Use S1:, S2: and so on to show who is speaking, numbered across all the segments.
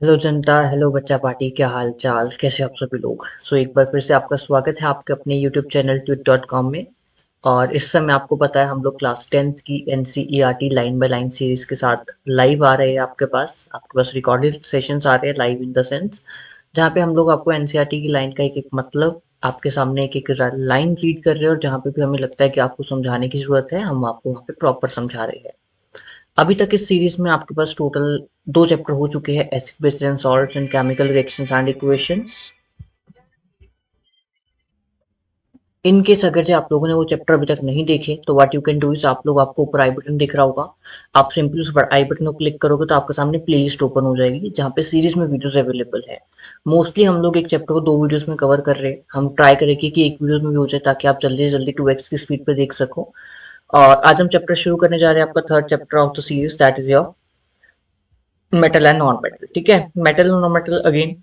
S1: Hello जनता, hello बच्चा party, क्या हाल चाल, कैसे आप सभी लोग। एक बार फिर से आपका स्वागत है आपके अपने यूट्यूब चैनल ट्यूट.com में। और इस समय आपको पता है हम लोग क्लास 10th की NCERT line by line series के साथ लाइव आ रहे हैं आपके पास रिकॉर्डेड सेशंस आ रहे हैं, लाइव इन द सेंस जहाँ पे हम लोग आपको एनसीईआरटी की लाइन का एक एक मतलब आपके सामने एक एक लाइन रीड कर रहे हैं, और जहाँ पे भी हमें लगता है कि आपको समझाने की जरूरत है हम आपको वहाँ पे प्रॉपर समझा रहे हैं। अभी तक इस सीरीज में आपके पास टोटल 2 चैप्टर हो चुके हैं, acid basis and salts and chemical reactions and equations. In case अगर जो आप लोगों ने वो चैप्टर अभी तक नहीं देखे तो what you can do is, आप लोग आपको ऊपर आई बटन दिख रहा होगा, आप सिंपली उस पर आई बटन को क्लिक करोगे तो आपके सामने प्लेलिस्ट ओपन हो जाएगी जहाँ पे सीरीज में वीडियोस अवेलेबल है। मोस्टली हम लोग एक चैप्टर को 2 वीडियोस में कवर कर रहे हैं, हम ट्राई करेंगे कि एक वीडियो में भी हो जाए ताकि आप जल्दी से जल्दी 2x की स्पीड पे देख सको। और आज हम चैप्टर शुरू करने जा रहे हैं, आपका third chapter of the series, that is your metal and non metal. ठीक है, मेटल और non metal again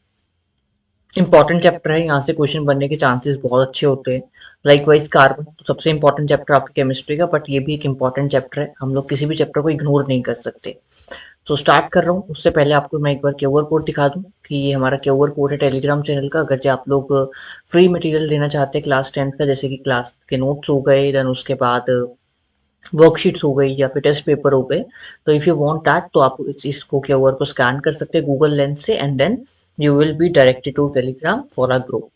S1: important chapter है, यहाँ से क्वेश्चन बनने के चांसेस बहुत अच्छे होते हैं। लाइक वाइज कार्बन तो सबसे इंपॉर्टेंट चैप्टर आपकी केमिस्ट्री का, बट ये भी एक इंपॉर्टेंट चैप्टर है, हम लोग किसी भी चैप्टर को इग्नोर नहीं कर सकते। स्टार्ट कर रहा हूँ, उससे पहले आपको मैं एक बार क्यूआर कोड दिखा दूँ कि ये हमारा क्यूआर कोड है टेलीग्राम चैनल का। अगर जो आप लोग फ्री मटेरियल लेना चाहते हैं क्लास 10th का, जैसे कि क्लास के नोट्स हो गए, देन उसके बाद वर्कशीट्स हो गई या फिर टेस्ट पेपर हो गए, तो इफ यू वांट दैट तो आप इसको क्यूआर को स्कैन कर सकते हैं गूगल लेंस से, and then you will be directed to Telegram for a group.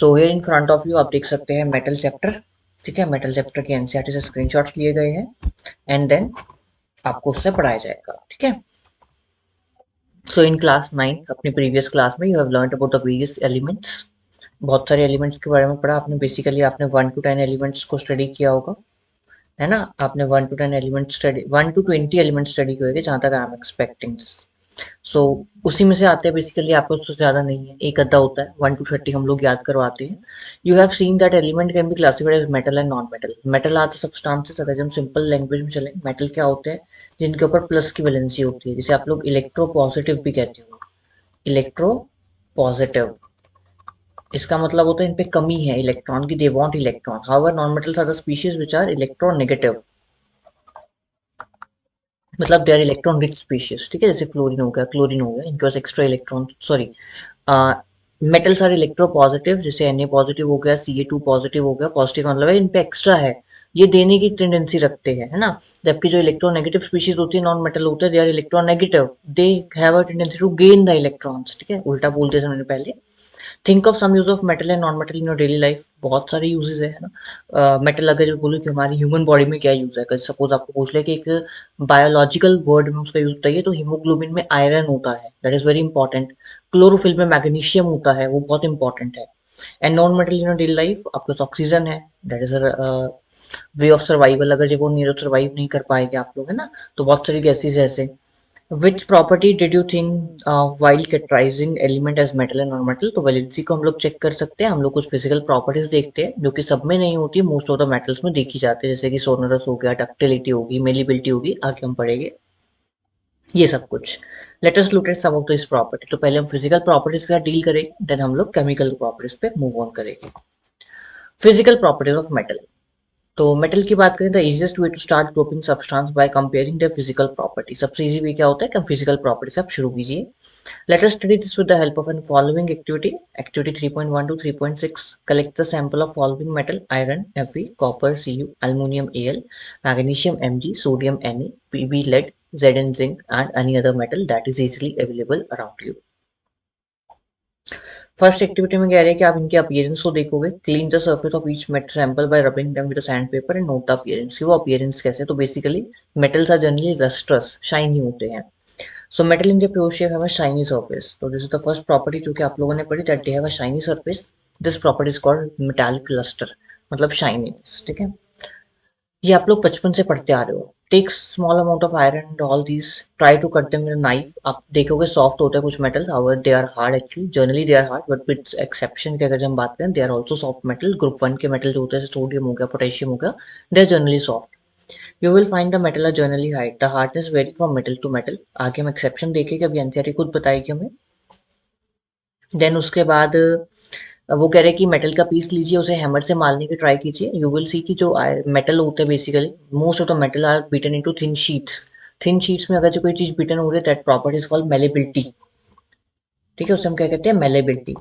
S1: Here in front of you आप देख सकते हैं मेटल चैप्टर। ठीक है, मेटल चैप्टर के एनसीईआरटी से स्क्रीनशॉट्स लिए गए हैं, एंड देन आपको उससे पढ़ाया जाएगा। ठीक है, इन क्लास 9 अपनी प्रीवियस क्लास में you have learned about the various elements. बहुत सारे एलिमेंट्स के बारे में पढ़ा आपने, बेसिकली आपने 1 to 10 एलिमेंट्स को स्टडी किया होगा, है ना। आपने 1 to 20 एलिमेंट स्टडी किए होंगे जहाँ तक आई एम एक्सपेक्टिंग दिस। सो उसी में से आते हैं, बेसिकली आपको उससे ज़्यादा नहीं है, एक अद्दा होता है, 1 to 30 हम लोग याद करवाते हैं। You have seen that element can be classified as metal and non metal. Metal are the substances, अगर हम सिंपल लैंग्वेज में चलें, मेटल क्या होते हैं, जिनके ऊपर प्लस की वैलेंसी होती है, जिसे आप लोग इलेक्ट्रो पॉजिटिव भी कहते हो। इलेक्ट्रो पॉजिटिव, इसका मतलब होता है इन पे कमी है इलेक्ट्रॉन की, they want electron. However non metals are the species which are electronegative, मतलब they are electron rich species. ठीक है, जैसे फ्लोरीन हो गया, क्लोरीन हो गया, इनके पास extra electron, sorry, metals are electro positive, जैसे Na पॉजिटिव हो गया, Ca2 पॉजिटिव हो गया, पॉजिटिव मतलब है इन पे एक्स्ट्रा है, ये देने की टेंडेंसी रखते हैं, है ना। जबकि जो इलेक्ट्रोनेगेटिव स्पीशीज होती है, नॉन मेटल होते हैं, they are electronegative, they have a tendency to gain the electrons. ठीक है, उल्टा बोल दिया था मैंने पहले। Think of some use of metal and non metal in your daily life, बहुत सारे यूजेस है ना। मेटल अगर जो बोलूँ कि हमारी ह्यूमन बॉडी में क्या यूज है, सपोज आपको पूछ ले कि एक बायोलॉजिकल वर्ड में उसका यूज बताइए, तो हीमोग्लोबिन में आयरन होता है, that is very important. Chlorophyll में मैग्नीशियम होता है, वो बहुत इंपॉर्टेंट है। And non metal in your daily life आपके पास ऑक्सीजन है, that is way of survival, अगर जो वो नीरो सर्वाइव नहीं कर पाएंगे आप लोग, है ना, तो बहुत सारी गैसेज है ऐसे। Which property did you think while characterising element as metal and non metal, तो वैलेंसी को हम लोग चेक कर सकते हैं, हम लोग कुछ फिजिकल प्रॉपर्टीज देखते हैं जो कि सब में नहीं होती, मोस्ट ऑफ द मेटल्स में देखी जाती है, जैसे कि सोनरस हो गया, डक्टिलिटी होगी, मेलिबिलिटी होगी, आगे हम पढ़ेंगे ये सब कुछ। Let us look at some of this property. तो पहले हम फिजिकल प्रॉपर्टीज का डील करेंगे, देन हम लोग केमिकल प्रॉपर्टीज पे मूव ऑन करेंगे। फिजिकल प्रॉपर्टीज ऑफ मेटल, तो मेटल की बात करें, the easiest way to start grouping substance by comparing the physical property, सबसे इजी वे क्या होता है कि हम फिजिकल प्रॉपर्टी से आप शुरू कीजिए। Let us study this with the help of an following activity. Activity 3.1 to 3.6, collect the sample of following metal: iron Fe, copper Cu, aluminium Al, magnesium Mg, sodium Na, Pb lead, Zn zinc and any other metal that is easily available around you। First activity में कह रहे हैं कि आप इनके appearance को देखोगे, clean the surface of each metal sample by rubbing them with sand paper and note the appearance, कि वो अपीयरेंस कैसे है। तो basically metals are generally lustrous, shiny होते हैं। So metal in the pure shape have a shiny surface, तो this is the first property जो कि आप लोगों ने पढ़ी, that they have a shiny surface. This property is called metallic lustre, मतलब शाइनीनेस। ठीक है, ये आप लोग बचपन से पढ़ते आ रहे हो। Take small amount of iron and all these, try to cut them with knife. आप देखोगे सॉफ्ट होता है कुछ metal, however they are hard, actually generally they are hard, but with exception की अगर हम बात करें, they are also soft metal. Group 1 के मेटल जो होते हैं, सोडियम हो गया, पोटेशियम हो गया, they are generally soft. You will find the metal are generally hard, the hardness vary from metal to metal. आगे हम एक्सेप्शन देखेंगे, अभी एनसीईआरटी खुद बताएगी हमें। देन उसके बाद वो कह रहे हैं कि मेटल का पीस लीजिए, उसे हैमर से मारने की ट्राई कीजिए, यू विल सी कि जो मेटल होते हैं, basically most of the metal are beaten into thin sheets. Thin sheets में अगर जो कोई चीज बीटन हो रही है, that property is called malleability. ठीक है, उसे हम क्या कहते हैं, malleability.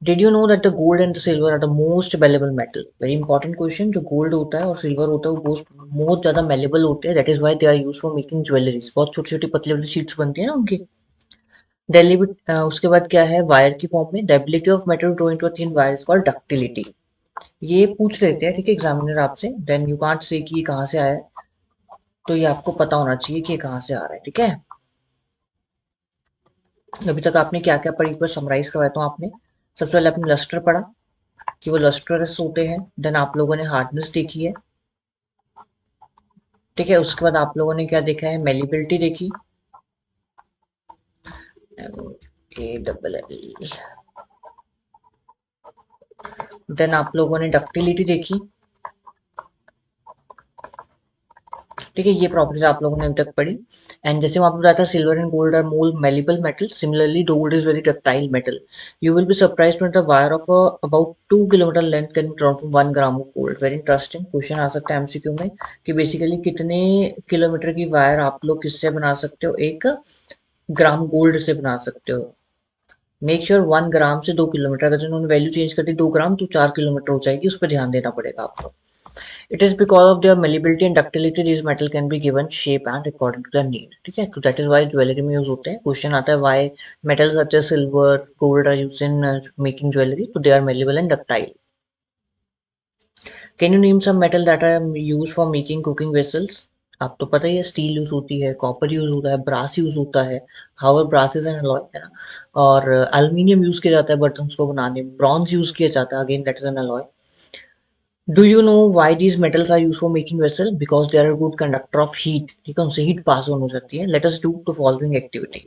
S1: Did you know that the gold and the silver are the most malleable metal? Very important question. जो गोल्ड होता है और सिल्वर होता है वो बहुत ज्यादा मेलेबल होते हैं, that is why they are use for making jewelleries. बहुत छोटी छोटी पतली पतली शीट्स बनती है ना उनकी। दिल्ली उसके बाद क्या है, वायर की फॉर्म में the ability of metal to into a thin wire is called ductility. ये पूछ लेते हैं, ठीक है, एग्जामिनर आपसे, देन यू कांट से कि ये कहाँ से आया है, तो ये आपको पता होना चाहिए कि ये कहाँ से आ रहा है, ठीक है। अभी तक आपने क्या क्या पढ़ी, एक बार समराइज करवाता हूँ आपने। सबसे पहले आपने लस्टर पढ़ा कि वो लस्टरस होते हैं, देन आप लोगों ने हार्डनेस देखी है, ठीक है। उसके बाद आप लोगों ने क्या देखा है, मेलिबिलिटी देखी, MALL। देन आप लोगों ने डक्टिलिटी देखी, ठीक है। ये प्रॉपर्टीज आप लोगों ने अभी तक पढ़ी। एंड जैसे वहां पर बताया था, silver and gold are more malleable metal, similarly gold is very ductile metal. You will be surprise to the wire of about 2 kilometre length can draw from 1 gram of gold. Very interesting question आ सकता है MCQ में, कि basically कितने kilometre की wire आप लोग किससे बना सकते हो, 1 ग्राम गोल्ड से बना सकते हो। मेक श्योर 1 ग्राम से 2 किलोमीटर, अगर उन्होंने वैल्यू चेंज कर दी 2 ग्राम तो 4 किलोमीटर हो जाएगी, उस पर ध्यान देना पड़ेगा आपको। It is because of their malleability and ductility these metal can be given shape and according to their need, ठीक है। तो that is why ज्वेलरी में यूज होते हैं। क्वेश्चन आता है why metals such as silver, gold are used in making jewelry, तो they are malleable and ductile। Can you name some metal that are used for making cooking vessels? आप तो पता ही है, स्टील यूज होती है, copper use होता है, brass use होता है। However brass is an alloy, है ना। और एल्यूमिनियम यूज किया जाता है बर्तन को बनाने में, ब्रॉन्ज यूज किया जाता है, again that is an alloy. Do you know why these metals are used for making vessel? Because they are a good conductor of heat, ठीक है, उनसे हीट पास ऑन हो जाती है। Let us do the following activity।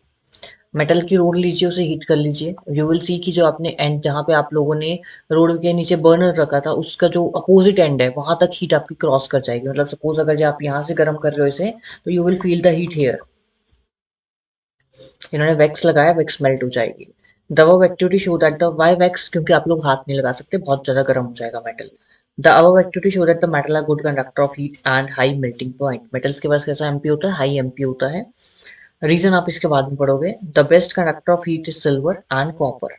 S1: Metal की road लीजिए, उसे heat कर लीजिए। यू विल सी कि जो आपने एंड जहाँ पे आप लोगों ने रोड के नीचे बर्नर रखा था, उसका जो अपोजिट एंड है वहां तक हीट आपकी क्रॉस कर जाएगी। मतलब सपोज अगर जो आप यहाँ से गर्म कर रहे हो इसे, तो you will feel the heat here. इन्होंने वैक्स लगाया, वैक्स मेल्ट हो जाएगी। The above activity show that the why wax, क्योंकि आप लोग हाथ नहीं लगा सकते, बहुत ज्यादा गर्म हो जाएगा metal. The above activity show that the metal are good conductor of heat and high melting point। Metals के पास कैसा एमपी होता है, हाई एमपी होता है। रीजन आप इसके बाद में पढ़ोगे। The best conductor of heat is silver and copper.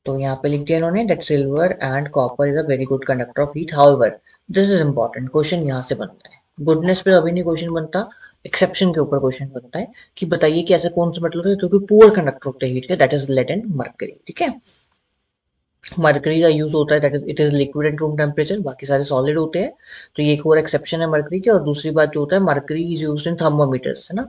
S1: तो यहाँ पे लिख दिया इन्होंने that silver and copper is a very good conductor of heat. However this is important, question यहाँ से बनता है। गुडनेस पे अभी नहीं क्वेश्चन बनता, एक्सेप्शन के ऊपर क्वेश्चन बनता है, कि बताइए कि ऐसे कौन से मेटल होते हैं जो कि पुअर कंडक्टर होते हैं हीट के, that is lead and mercury, ठीक है। मर्करी का यूज होता है, that is it is liquid at room temperature, बाकी सारे सॉलिड होते हैं। तो ये एक और एक्सेप्शन है मर्करी के। और दूसरी बात जो होता है, mercury is used in thermometers, है ना।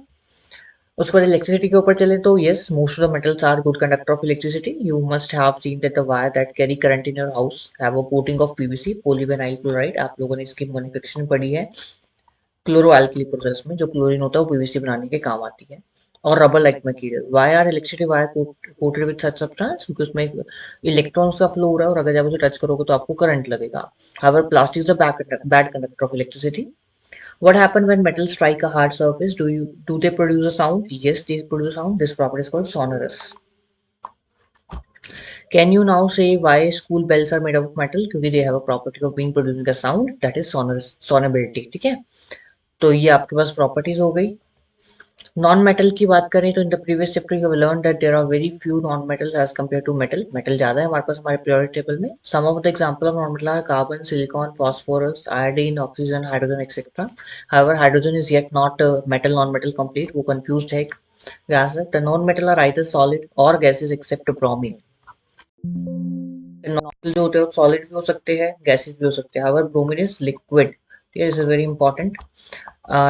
S1: उसके बाद इलेक्ट्रिसिटी के ऊपर चले तो yes, most of the metals are good conductor of electricity. You must have seen that the wire that carry current in your house have a coating of PVC, polyvinyl chloride. आप लोगों ने इसकी manufacturing पढ़ी है chloro alkali process में, जो chlorine होता है वो पीवीसी बनाने के काम आती है। और rubber like material, why are electricity wire coated with such substance, क्योंकि उसमें इलेक्ट्रॉन्स का फ्लो हो रहा है, और अगर जब उसे टच करोगे तो आपको करंट लगेगा। However plastic is a bad conductor of electricity. What happens when metals strike a hard surface? Do they produce a sound? Yes, they produce a sound. This property is called sonorous. Can you now say why school bells are made of metal? क्योंकि they have a property of being producing a sound, that is sonorous, sonorability, ठीक है। तो ये आपके पास properties हो गई। Non metal की बात करें तो in the previous chapter you have learn that there are very few non metals as compare to metal. Metal ज्यादा है हमारे पास हमारे पीरियोडिक टेबल में। Some of the example of non metal are carbon, silicon, phosphorus, iodine, oxygen, hydrogen etcetera. However hydrogen is yet not metal, non metal complete, वो confused है gas है। The non metal are either solid और gases except bromine. Non जो होते हैं solid भी हो सकते हैं, गैसेस भी हो सकते हैं। हाउएवर ब्रोमीन इज लिक्विड, ठीक है, this is very important.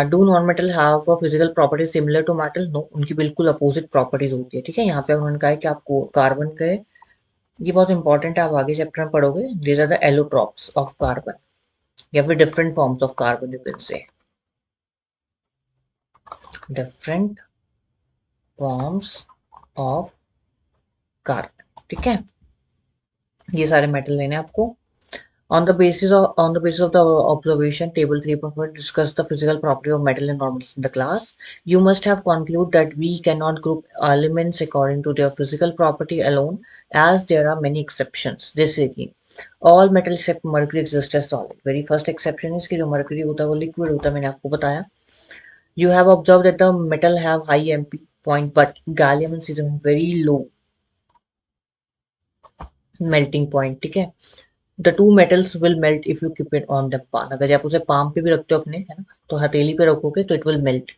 S1: Do non metal have physical properties similar to metal? No, उनकी बिल्कुल अपोजिट प्रॉपर्टीज होती है, ठीक है। यहाँ पे उन्होंने कहा है कि आपको कार्बन के, ये बहुत इंपॉर्टेंट है, आप आगे चैप्टर में पढ़ोगे। These are the allotropes of carbon, या फिर different forms of carbon, you can say different forms of carbon, ठीक है। ये सारे मेटल लेने हैं आपको। On the basis of the observation, table 3.1 discuss the physical property of metal and normals in the class. You must have concluded that we cannot group elements according to their physical property alone, as there are many exceptions. जैसे कि all metal except mercury exist as solid. Very first exception is कि जो mercury होता है वो liquid होता है, मैंने आपको बताया। You have observed that the metal have high MP point, but gallium and cesium very low. Melting point, ठीक है। The two metals will melt if you keep it on the palm, अगर आप उसे पाम पे भी रखते हो अपने, है ना, तो हथेली पे रखोगे तो it will melt.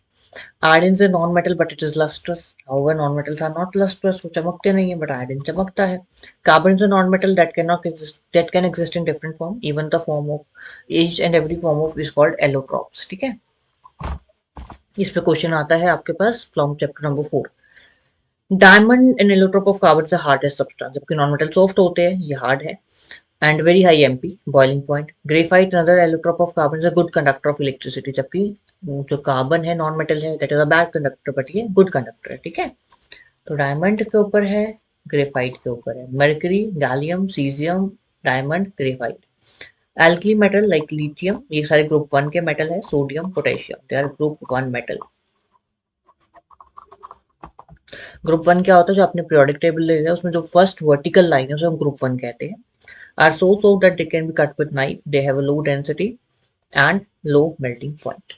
S1: Iron is a non metal but it is lustrous, however non metals are not lustrous, वो चमकते नहीं है, बट आयरन चमकता है। Carbon is a non metal that can not exist, that can exist in different form, even the form of each and every form of is called allotropes, ठीक है। इस पे क्वेश्चन आता है आपके पास from chapter number 4। Diamond and allotrope of carbon is the hardest substance, जबकि non metal soft होते हैं, ये हार्ड है। And very high MP boiling point. Graphite another allotrope of carbon is a good conductor of electricity, जबकि जो carbon है non metal है, that is a bad conductor, but ये गुड कंडक्टर है, ठीक है। तो डायमंड के ऊपर है, ग्रेफाइट के ऊपर है, mercury, gallium, caesium, diamond, graphite. Alkali metal like lithium, ये सारे ग्रुप 1 के मेटल है, sodium, potassium, they are group 1 metal. Group 1 क्या होता है, जो आपने पीरियोडिक टेबल ले लिया उसमें जो फर्स्ट वर्टिकल लाइन है उसे हम ग्रुप 1 कहते हैं। Are so so that they can be cut with knife, they have a low density and low melting point.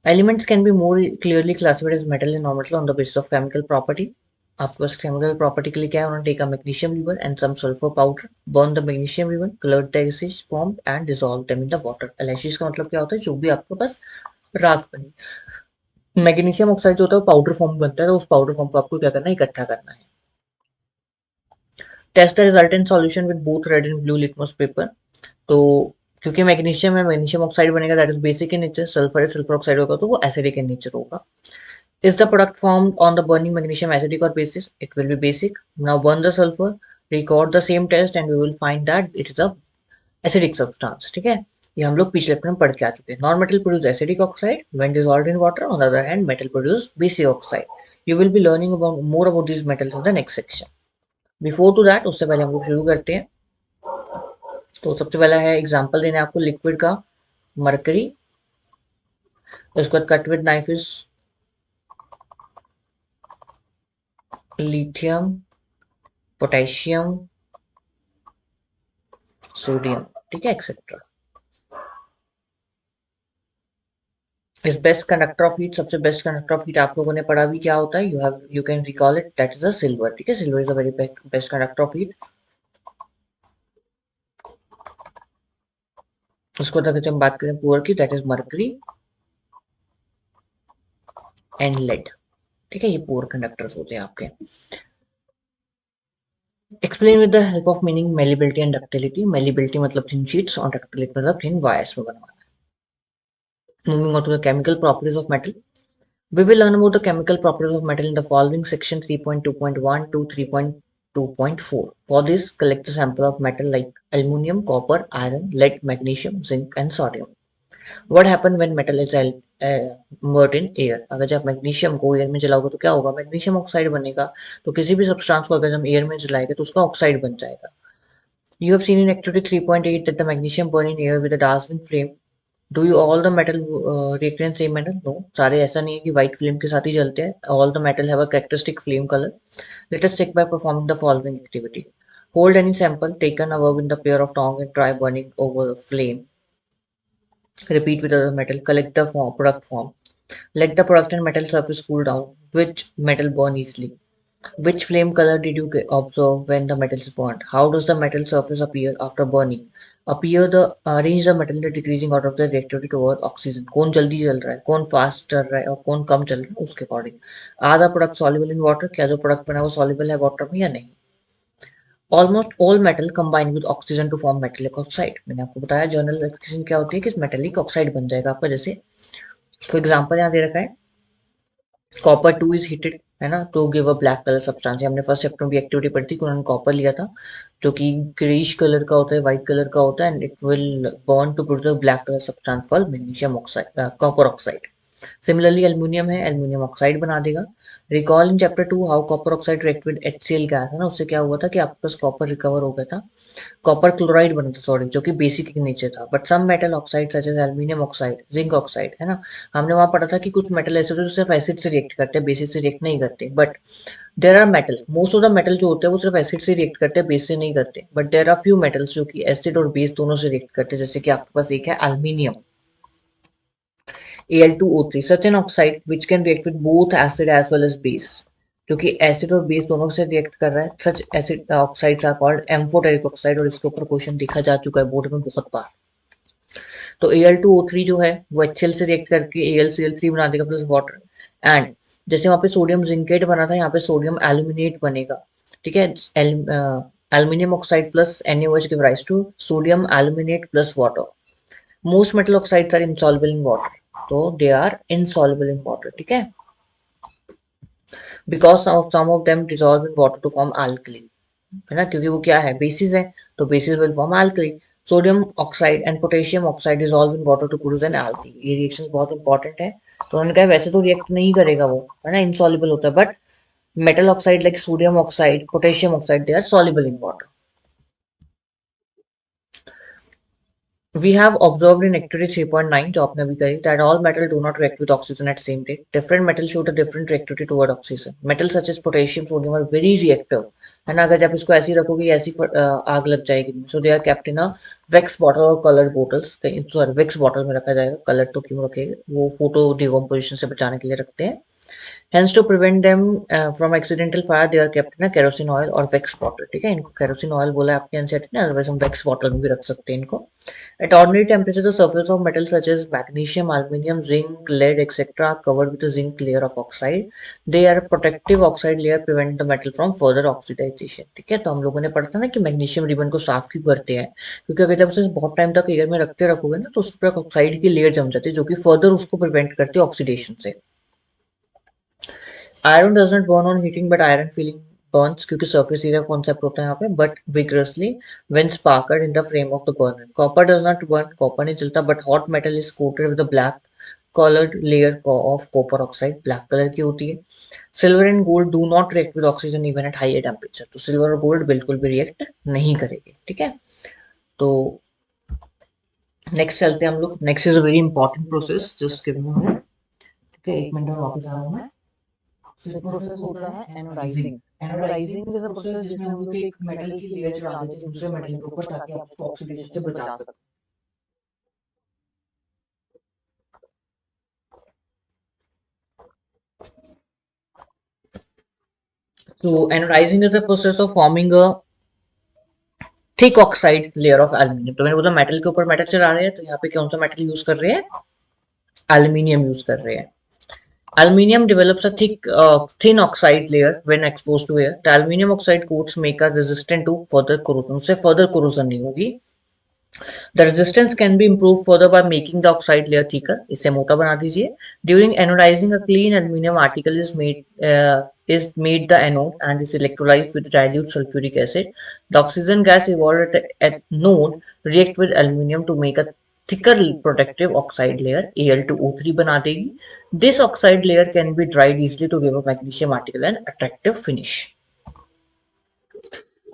S1: Elements can be more clearly classified as metal and non-metal on the basis of chemical property. आपके पास chemical property के लिए क्या है, उन्होंने take a magnesium ribbon and some sulfur powder, burn the magnesium ribbon, colored the ashes formed and dissolved them in the water. Ashes का मतलब क्या होता है, जो भी आपके पास राख बनी। मैग्नीशियम ऑक्साइड जो होता है वो पाउडर फॉर्म बनता है, तो उस पाउडर फॉर्म को आपको क्या करना है, इकट्ठा करना है। Test the resultant solution with both red and blue litmus paper. तो क्योंकि मैग्नीशियम है, मैग्नीशियम ऑक्साइड बनेगा, that is basic in nature. Sulphur है, सल्फर ऑक्साइड होगा तो वो एसिडिक इन नेचर होगा। Is the product formed on the burning magnesium acidic or basis? It will be basic. Now burn the sulfur, record the same test and we will find that it is a acidic substance, ठीक है। ये हम लोग पिछले में पढ़ के आ चुके हैं। Non metal produce acidic oxide when dissolved in water, on the other hand metal produce basic oxide. You will be learning about more about these metals in the next section. Before to that, उससे पहले हम लोग शुरू करते हैं। तो सबसे पहला है एग्जांपल देने आपको लिक्विड का, मरकरी। उसके बाद cut with knife is lithium, potassium, sodium, ठीक है, एक्सेट्रा। इस बेस्ट कंडक्टर ऑफ हीट, सबसे बेस्ट कंडक्टर ऑफ हीट आप लोगों ने पढ़ा भी, क्या होता है, you can recall it, that is a silver, ठीक है। Silver is a very best conductor of heat. उसको अगर हम बात करें पुअर की, that is mercury and lead, ठीक है। ये पुअर कंडक्टर्स होते हैं आपके। Explain with the help of meaning malleability and ductility. Malleability मतलब थिन शीट्स और डक्टिलिटी मतलब थिन वायर्स में बनवाना। Moving on to the chemical properties of metal. We will learn about the chemical properties of metal in the following section 3.2.1 to 3.2.4. For this, collect a sample of metal like aluminum, copper, iron, lead, magnesium, zinc and sodium. What happens when metal is immersed in air? अगर जब magnesium को air में जलाओगे तो क्या होगा, magnesium oxide बनेगा। तो किसी भी सब्सटेंस को अगर हम एयर में जलाएंगे तो उसका ऑक्साइड बन जाएगा। You have seen in activity 3.8 that the magnesium burn in air with a dazzling flame. Do you all the metal react in same metal? No, सारे ऐसा नहीं है कि व्हाइट फ्लेम के साथ ही जलते हैं। All the metal have a characteristic flame colour. Let us check by performing the following activity. Hold any sample taken above in the pair of tong and try burning over flame. Repeat with other metal. Collect the product form. Let the product and metal surface cool down. Which metal burn easily? Which flame color did you observe when the metal is burned? How does the metal surface appear after burning? Arrange the metal in the decreasing order of the reactivity toward oxygen. कौन जल्दी जल रहा है, कौन fast चल रहा है और कौन कम चल रहा है, उसके according. Are the product soluble in water, क्या जो प्रोडक्ट बना है वो सॉल्युबल है वाटर में या नहीं। Almost all metal combine with oxygen to form metallic oxide. मैंने आपको बताया जर्नल रिएक्शन क्या होती है, कि मेटेलिक ऑक्साइड बन जाएगा आपका। जैसे कोई एग्जांपल यहाँ दे रखा है, कॉपर 2 इज हीटेड, है ना, तो give a black colour substance. हमने फर्स्ट चैप्टर में एक्टिविटी पढ़ी थी कि उन्होंने कॉपर लिया था जो कि ग्रेइश कलर का होता है, व्हाइट कलर का होता है, and it will burn to produce black colour substance called magnesium oxide, copper oxide. Similarly aluminium है, एल्यूमिनियम ऑक्साइड बना देगा। Recall in chapter 2 how copper oxide react with HCl gas, है ना, उससे क्या हुआ था कि आपके पास कॉपर रिकवर हो गया था, कॉपर क्लोराइड बना था, सॉरी, जो कि बेसिक इन नेचर था। But some metal oxide such as aluminium oxide, zinc oxide, है ना, हमने वहां पढ़ा था कि कुछ मेटल ऐसे होते हैं जो सिर्फ एसिड से रिएक्ट करते हैं, बेसिस से रिएक्ट नहीं करते। But there are metal, most of the metal जो होते हैं वो सिर्फ एसिड से रिएक्ट करते हैं, बेस से नहीं करते। But there are few metals जो कि एसिड और बेस दोनों से रिएक्ट करते हैं, जैसे कि आपके पास एक है aluminium, Al2O3, such an oxide which can react with both acid as well as base, क्योंकि एसिड और बेस दोनों से रिएक्ट कर रहा है। Such acid oxides are called amphoteric oxide, और इसके ऊपर क्वेश्चन देखा जा चुका है बोर्ड में बहुत बार। तो Al2O3 जो है वो HCl से रिएक्ट करके AlCl3 बना देगा प्लस वाटर। एंड जैसे वहां पे सोडियम जिंकेट बना था, यहाँ पे सोडियम एल्यूमिनेट बनेगा। ठीक है, aluminium oxide plus NaOH give rise to sodium aluminate plus water. Most metal oxides are insoluble in water, तो they are insoluble in water. ठीक है, because of some of them dissolve in water to form alkali, है ना, क्योंकि वो क्या है, bases है, तो bases will form alkali. Sodium oxide and potassium oxide dissolve in water to produce an alkene. ये रिएक्शन बहुत इंपॉर्टेंट है। तो उन्होंने कहा वैसे तो रिएक्ट नहीं करेगा वो, है ना, इनसॉल्युबल होता है, but metal oxide like sodium oxide, potassium oxide, they are soluble in water. We have observed in activity 3.9 जो आपने अभी करी, that all metal do not react with oxygen at same rate. Different metals show the different reactivity toward oxygen. Metals such as potassium, sodium are very reactive, है ना। अगर जब इसको ऐसी रखोगे ऐसी आग लग जाएगी। So they are kept in a wax bottle or colored bottles। Sorry, wax bottle में रखा जाएगा, कलर तो क्यों रखेगा, वो फोटो डिकम्पोजिशन से बचाने के लिए रखते हैं। Hence to prevent them from accidental fire they are kept in a kerosene oil or wax bottle। ठीक है, इनको kerosene oil बोला है आपके एनसीईआरटी ने, अदरवाइज हम wax bottle में भी रख सकते हैं इनको। At ordinary temperature the surface of metals such as magnesium, aluminium, zinc, lead etc. are covered with a zinc layer of oxide. They are protective oxide layer prevent the metal from further oxidization। ठीक है, तो हम लोगों ने पढ़ा था ना कि मैग्नीशियम रिबन को साफ क्यों करते हैं, क्योंकि अगर जब उसे बहुत टाइम तक एयर में रखते रखोगे ना तो उस पर ऑक्साइड की लेयर जम जाती है जो कि फर्दर उसको प्रिवेंट करती है ऑक्सीडेशन से। Iron does not burn on heating but iron feeling burns, क्योंकि surface area concept होता है यहाँ पे, but vigorously when sparkled in the flame of the burner। Copper does not burn, copper नहीं जलता, but hot metal is coated with a black colored layer of copper oxide, black color की होती है। Silver and gold do not react with oxygen even at higher temperature। तो silver और gold बिल्कुल भी react नहीं करेंगे। ठीक है, तो next चलते हैं हम लोग। Next is a very important process, just give me a minute। ठीक है, एक मिनट में वापस आ रहा हूँ मैं। तो प्रोसेस होता है anodising. Anodising is a process जिसमें हम लोग एक मेटल की लेयर चढ़ा देते हैं दूसरे मेटल के ऊपर ताकि आप उसको ऑक्सीडेशन से बचा सकें। So anodizing is the process of forming a thick oxide layer of aluminium. तो मैंने बोला मेटल के ऊपर मेटल चढ़ा रहे हैं, तो यहाँ पे कौन सा मेटल यूज कर रहे हैं, एल्यूमिनियम यूज कर रहे हैं। Aluminium develops a thick, thin oxide layer when exposed to air. The aluminium oxide coats make are resistant to further corrosion। उससे further corrosion नहीं होगी। The resistance can be improved further by making the oxide layer thicker। इसे मोटा बना दीजिए। During anodizing, a clean aluminum article is made the anode and is electrolyzed with dilute sulfuric acid। The oxygen gas evolved at node react with aluminum to make a thicker protective oxide layer, Al2O3 बना देगी। This oxide layer can be dried easily to give a magnesium article an attractive finish।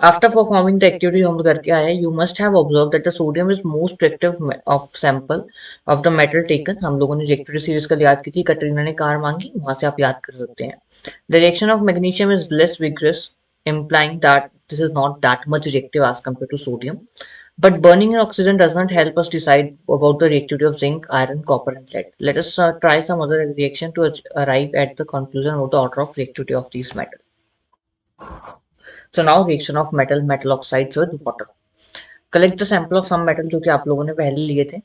S1: After performing the activity हम करके आए, you must have observed that the sodium is most reactive of sample of the metal taken। हम लोगों ने reactivity series कल याद की थी, कटरीना ने कार मांगी, वहां से आप याद कर सकते हैं। The reaction of magnesium is less vigorous, implying that this is not that much reactive as compared to sodium। But burning in oxygen does not help us decide about the reactivity of zinc, iron, copper, and lead। Let us try some other reaction to arrive at the conclusion about the order of reactivity of these metals। So now reaction of metal oxides with water। Collect the sample of some metal जो कि आप लोगों ने पहले लिए थे।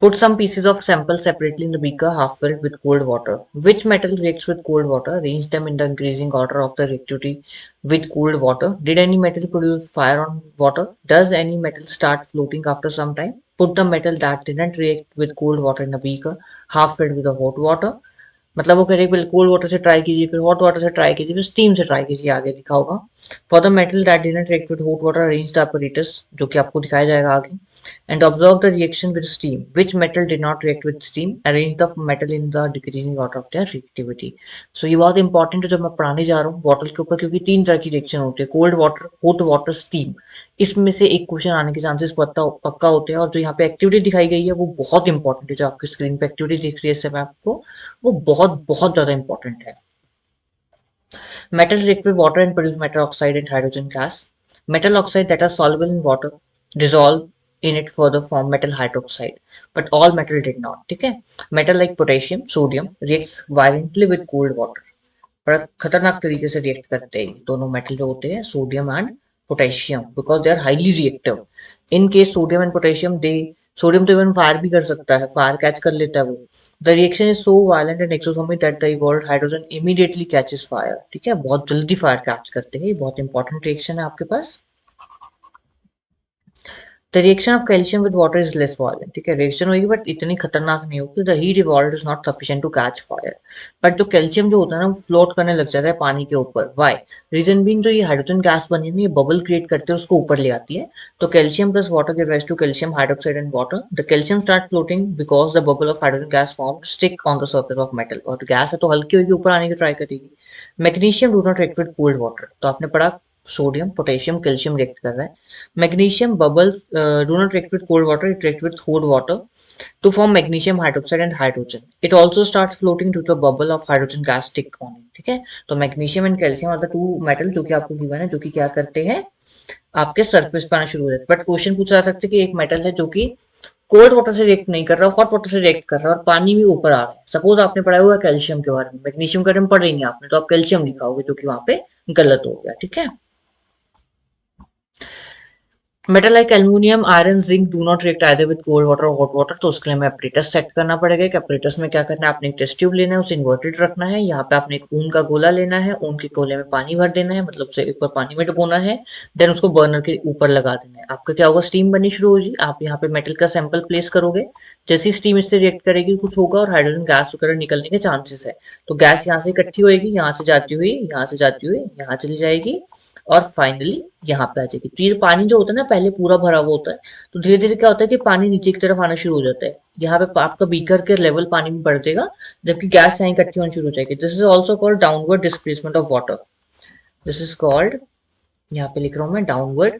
S1: Put some pieces of sample separately in the beaker half filled with cold water। Which metal reacts with cold water? Arrange them in the increasing order of the reactivity with cold water। Did any metal produce fire on water? Does any metal start floating after some time? Put the metal that didn't react with cold water in a beaker half filled with the hot water। मतलब वो कह पहले cold water से try कीजिए, फिर hot water से try कीजिए, फिर स्टीम से ट्राई कीजिए, आगे लिखा होगा। For the metal that didn't react with hot water arrange the apparatus, जो कि आपको दिखाया जाएगा आगे। And observe the reaction with steam. Which metal did not react with steam, arrange the metal in the decreasing order of their reactivity. So ये बहुत important है जब मैं पढ़ाने जा रहा हूँ बॉटल के ऊपर, क्योंकि तीन तरह की रिएक्शन होती है, cold water, hot water, steam. इसमें से एक क्वेश्चन आने के चांसेस पक्का होते हैं। और जो यहाँ पे एक्टिविटी दिखाई गई है वो बहुत इंपॉर्टेंट है, जो आपकी स्क्रीन पे एक्टिविटी दिख रही है इस समय आपको, वो बहुत बहुत ज्यादा इंपॉर्टेंट है। Metal react with water and produce metal oxide and hydrogen gas। Metal oxide that are soluble in water dissolve in it further form metal hydroxide, but all metal did not। ठीक है, metal like potassium, sodium react violently with cold water। बड़ा खतरनाक तरीके से react करते हैं दोनों metal जो होते हैं, sodium and potassium, because they are highly reactive. In case sodium and potassium they, sodium तो इवन फायर भी कर सकता है, फायर कैच कर लेता है वो। The reaction is so violent and exothermic that the evolved hydrogen immediately catches fire. ठीक है, बहुत जल्दी फायर कैच करते हैं, ये बहुत इंपॉर्टेंट रिएक्शन है आपके पास। The reaction of calcium with water is less violent. ठीक है, रिएक्शन होगी बट इतनी खतरनाक नहीं होगी। The heat evolved is not sufficient to catch fire. But जो कैल्शियम जो होता है ना, वो फ्लोट करने लग जाता है पानी के ऊपर। वाई? रीजन बीइंग, जो ये हाइड्रोजन गैस बनी है ना, ये बबल क्रिएट करते हैं, उसको ऊपर ले आती है। तो calcium plus water give rise to calcium hydroxide and water. The calcium start floating because the bubble of hydrogen gas form stick on the surface of metal. और गैस है तो हल्की होगी, ऊपर आने की ट्राई करेगी। Magnesium do not react with cold water. तो आपने पढ़ा सोडियम पोटेशियम कैल्शियम रिएक्ट कर रहा है। Magnesium bubbles do not react with cold water, it reacts with hot water to form magnesium hydroxide and hydrogen. It also starts floating due to a bubble of hydrogen gas stick on it. ठीक है, तो magnesium and calcium are the two metal जो कि आपको given है, जो कि क्या करते हैं, आपके सरफेस पर आना शुरू हो जाते हैं। बट क्वेश्चन पूछा जा सकता है कि एक मेटल है जो कि कोल्ड वाटर से रिएक्ट नहीं कर रहा, हॉट वाटर से रिएक्ट कर रहा है और पानी भी ऊपर आ रहा है। सपोज आपने पढ़ा हुआ है कैल्शियम के बारे में, मैग्नीशियम का टर्म पढ़ रही नहीं आपने, तो आप कैल्शियम लिखाओगे, जो कि वहां पे गलत हो गया। ठीक है, metal like aluminium, iron, zinc do not react either with cold water और हॉट वाटर। तो उसके लिए हमें अपरेटस सेट करना पड़ेगा। कि अपरेटस में क्या करना है, आपने एक टेस्ट ट्यूब लेना है, उसे इन्वर्टेड रखना है। यहाँ पे आपने एक ऊन का गोला लेना है, ऊन के गोले में पानी भर देना है, मतलब उसे ऊपर पानी में डुबोना है। देन उसको बर्नर के ऊपर लगा देना है। आपका क्या होगा, स्टीम बननी शुरू होगी। आप यहाँ पे मेटल का सैंपल प्लेस करोगे, जैसी स्टीम इससे रिएक्ट करेगी कुछ होगा और हाइड्रोजन गैस वगैरह निकलने के चांसेस है। तो गैस यहाँ से इकट्ठी होगी, यहाँ से जाती हुई, यहाँ से जाती हुई, यहाँ चली जाएगी और फाइनली यहाँ पे आ जाएगी। तो ये पानी जो होता है ना, पहले पूरा भरा हुआ होता है, तो धीरे धीरे क्या होता है कि पानी नीचे की तरफ आना शुरू हो जाता है। यहाँ पे आपका बीकर के लेवल पानी में बढ़ जाएगा, जबकि गैस यहाँ इकट्ठी होनी शुरू हो जाएगी। This is also called downward displacement of water. This is called, यहाँ पे लिख रहा हूं मैं, डाउनवर्ड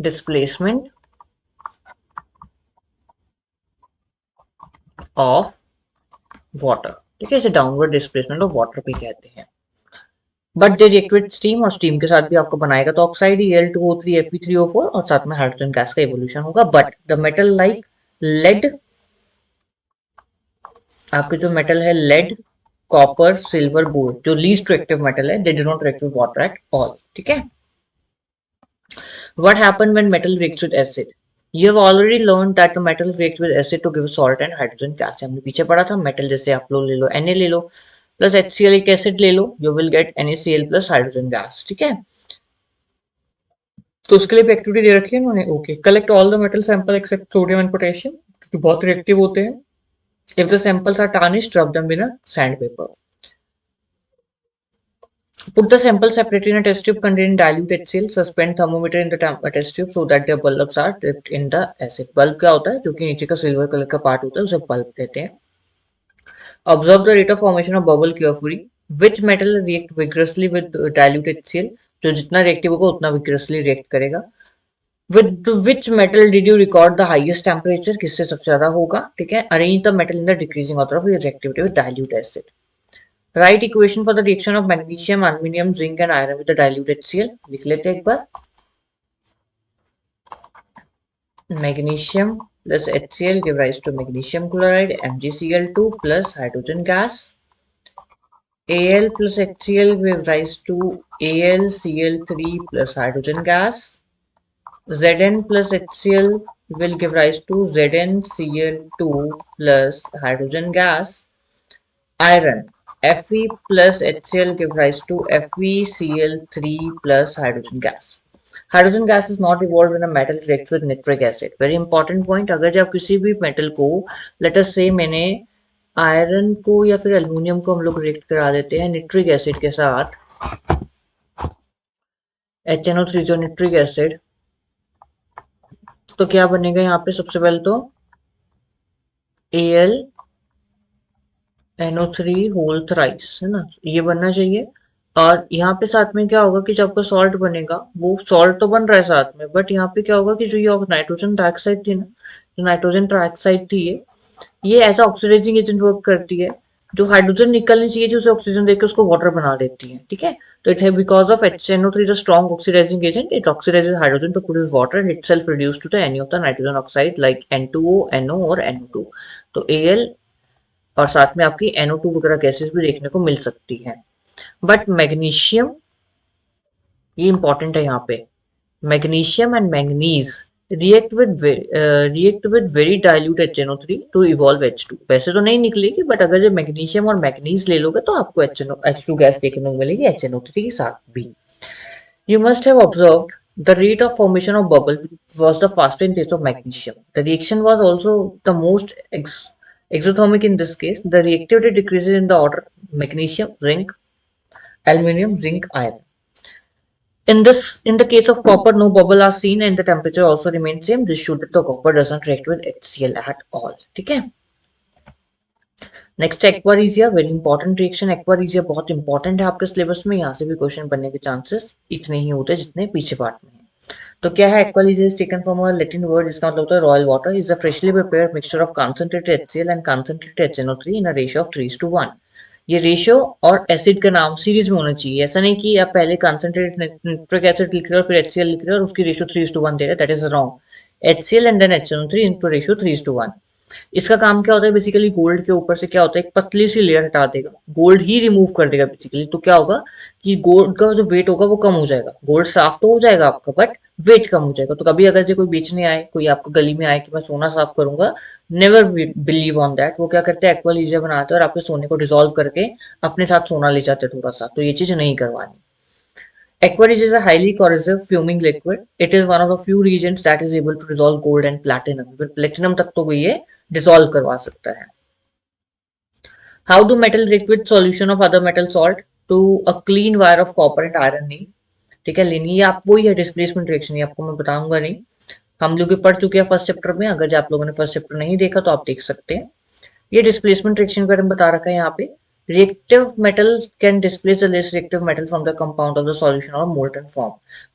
S1: डिस्प्लेसमेंट ऑफ वाटर। ठीक है, इसे डाउनवर्ड डिस्प्लेसमेंट ऑफ वाटर भी कहते हैं। But they react with steam, और स्टीम के साथ भी आपको बनाएगा तो ऑक्साइड Al2O3 Fe3O4 और साथ में हाइड्रोजन गैस का इवोल्यूशन होगा। But the metal like lead, आपके जो मेटल है लेड, कॉपर, सिल्वर, गोल्ड, जो लीस्ट रिएक्टिव मेटल है, they do not react with water at all. ठीक है, what happen when metal reacts with acid? You have already learned that the metal reacts with acid to give salt and hydrogen gas। हमने पीछे पढ़ा था, metal जैसे आप लोग ले लो Na ले लो प्लस HCl एक एसिड ले लो, you will get NaCl plus hydrogen gas. ठीक है, तो उसके लिए भी एक्टिविटी दे रखी है उन्होंने। Okay, collect all the metal sample except sodium and potassium, क्योंकि बहुत रिएक्टिव होते हैं। If the samples are tarnished, rub them with a sand paper. Put the sample separately in a test tube containing dilute HCl. Suspend thermometer in the test tube so that the bulbs are dipped in the acid। Bulb क्या होता है, जो कि नीचे का silver colour का part होता है, उसे बल्ब कहते हैं। Observe the rate of formation of bubble carefully। Which metal react vigorously with dilute HCl? जो जितना रिएक्टिव होगा उतना vigorously रिएक्ट करेगा। With which metal did you record the highest temperature? किससे सबसे ज्यादा होगा? ठीक है, arrange the metal in the decreasing order of reactivity with dilute acid। Write equation for the reaction of magnesium, aluminium, zinc and iron with the dilute HCl। लिख लेते हैं एक बार। Magnesium plus HCl give rise to magnesium chloride, MgCl2 plus hydrogen gas। Al plus HCl give rise to AlCl3 plus hydrogen gas। Zn plus HCl will give rise to ZnCl2 plus hydrogen gas। Iron, Fe plus HCl give rise to FeCl3 plus hydrogen gas। Hydrogen gas is not evolve when a metal reacts with nitric acid. Very important point, अगर जब किसी भी metal को, let us से मैंने iron को या फिर एल्युमिनियम को हम लोग रिएक्ट करा देते हैं निट्रिक एसिड के साथ, HNO3 जो निट्रिक एसिड, तो क्या बनेगा यहाँ पे, सबसे पहले तो AlNO3 होल थ्राइस, है ना, ये बनना चाहिए। और यहाँ पे साथ में क्या होगा कि जब आपका सॉल्ट बनेगा, वो सॉल्ट तो बन रहा है साथ में, बट यहाँ पे क्या होगा कि जो ये नाइट्रोजन डाइऑक्साइड थी ना, जो नाइट्रोजन ट्राइऑक्साइड थी, ये एज ऑक्सीडाइजिंग एजेंट वर्क करती है। जो हाइड्रोजन निकलनी चाहिए थी, उसे ऑक्सीजन देकर उसको वाटर बना देती है। ठीक है, तो इट है because of HNO3 is a strong oxidising agent, it oxidises hydrogen to produce water and itself reduce to the any of the nitrogen oxide like N2O, NO और NO2। तो Al और साथ में आपकी NO2 वगैरह gases भी देखने को मिल सकती हैं। बट मैग्नीशियम, ये इंपॉर्टेंट है यहाँ पे, magnesium and manganese react with very dilute HNO3 to evolve H2। वैसे तो नहीं निकलेगी, बट अगर जो मैग्नीशियम और मैंगनीज ले लोगे तो आपको H2 गैस देखने को मिलेगी HNO3 के साथ भी। You must have observed the rate of formation of bubble was the faster in case of magnesium. The reaction was also the most exothermic in this case. The reactivity decreases in the order magnesium, zinc, aluminium, zinc, iron. In the case of copper, no bubble are seen and the temperature also remains same. This shows that the copper doesn't react with HCl at all. ठीक है? Next aqua regia, very important reaction. Aqua regia बहुत important है आपके syllabus में, यहाँ से भी question बनने के चांसेस इतने ही होते हैं जितने पीछे पार्ट में है। तो क्या है aqua regia? Is taken from a Latin word, इसका मतलब होता है royal water, is a freshly prepared mixture of concentrated HCl and concentrated HNO3 in a ratio of 3:1। ये रेशियो और एसिड का नाम सीरीज में होना चाहिए, ऐसा नहीं कि आप पहले कंसंट्रेटेड नाइट्रिक एसिड लिख रहे हो फिर HCl लिख रहे हो और उसकी रेशियो 3:1 दे रहे, that is wrong. HCl and then HNO3 into ratio 3:1। इसका काम क्या होता है बेसिकली, गोल्ड के ऊपर से क्या होता है एक पतली सी लेयर हटा देगा, गोल्ड ही रिमूव कर देगा बेसिकली। तो क्या होगा कि गोल्ड का जो वेट होगा वो कम हो जाएगा, गोल्ड साफ तो हो जाएगा आपका बट वेट कम हो जाएगा। तो कभी अगर जो कोई बेचने आए, कोई आपको गली में आए कि मैं सोना साफ करूंगा, नेवर बिलीव ऑन दैट। वो क्या करते हैं एक्वालीजिया बनाते हैं और आपके सोने को डिसॉल्व करके अपने साथ सोना ले जाते हैं थोड़ा सा, तो ये चीज नहीं करवानी। Aqueous is a highly corrosive fuming liquid. It is one of the few reagents that is able to dissolve gold and platinum. Even platinum तक तो ये dissolve करवा सकता है। How do metal react with solution of other metal salt to a clean wire of copper and iron? नहीं, ठीक है, लेनी ये आप वही है डिस्प्लेसमेंट रिएक्शन, ये आपको मैं बताऊंगा नहीं, हम लोग पढ़ चुके हैं फर्स्ट चैप्टर में। अगर आप लोगों ने फर्स्ट चैप्टर नहीं देखा तो आप देख सकते हैं। ये डिस्प्लेसमेंट रिएक्शन का बता रखा है यहाँ पे। Reactive metal can displace the less reactive metal from the compound of the solution or molten form.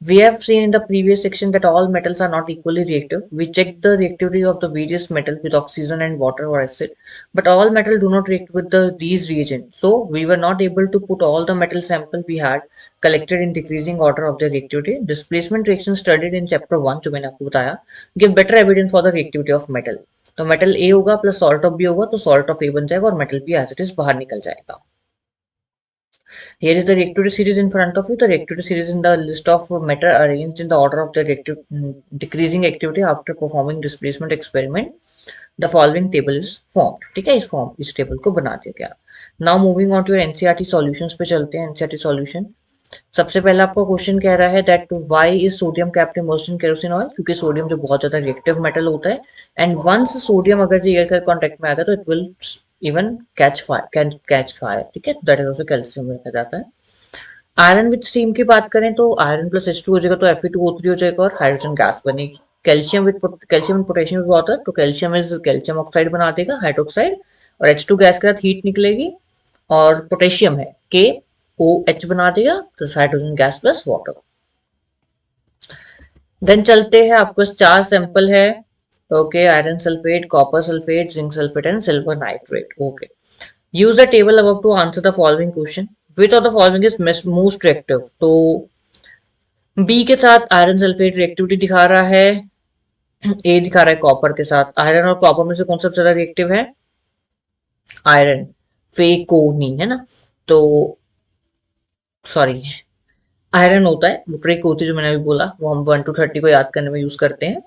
S1: We have seen in the previous section that all metals are not equally reactive. We checked the reactivity of the various metals with oxygen and water or acid, but all metals do not react with these reagents. So we were not able to put all the metal sample we had collected in decreasing order of their reactivity. Displacement reaction studied in chapter 1 जो मैंने आपको बताया give better evidence for the reactivity of metal. तो metal ए होगा plus salt of B होगा तो salt of ए बन जाएगा और metal B as it is बाहर निकल जाएगा। Here is the reactivity series in front of you. The reactivity series in the list of matter arranged in the order of the decreasing activity after performing displacement experiment. The following table is formed. ठीक है, इस table को बना दिया गया। Now moving on to your NCERT solutions पे चलते हैं। NCERT solution सबसे पहला आपका क्वेश्चन कह रहा है that why is sodium kept immersed in kerosene oil, क्योंकि सोडियम जो बहुत ज्यादा रिएक्टिव मेटल होता है एंड वंस सोडियम अगर जो एयर के कांटेक्ट में आ गया तो it will even catch fire, ठीक है, दैट इज आल्सो कैल्शियम में रखा जाता है। आयरन विद स्टीम की बात करें तो आयरन प्लस H2 हो जाएगा तो Fe2O3 हो जाएगा और हाइड्रोजन गैस बनेगी। कैल्शियम एंड पोटेशियम भी होता है तो कैल्शियम ऑक्साइड बना देगा हाइड्रोक्साइड और H2 गैस के साथ हीट निकलेगी और पोटेशियम है KOH बना देगा तो hydrogen gas plus water. Then चलते हैं, आपके पास 4 सैंपल है, okay, iron sulphate, copper sulphate, zinc sulphate and silver nitrate. Okay, use the table above to answer the following question, which of the following is most reactive. तो B के साथ iron sulphate reactivity दिखा रहा है, ए दिखा रहा है copper के साथ। आयरन और कॉपर में से कौन सा ज्यादा रिएक्टिव है? आयरन, फेकोनी है ना, तो सॉरी आयरन होता है, ट्रिक होती है जो मैंने अभी बोला, वो हम 1 to 30 को याद करने में यूज करते हैं।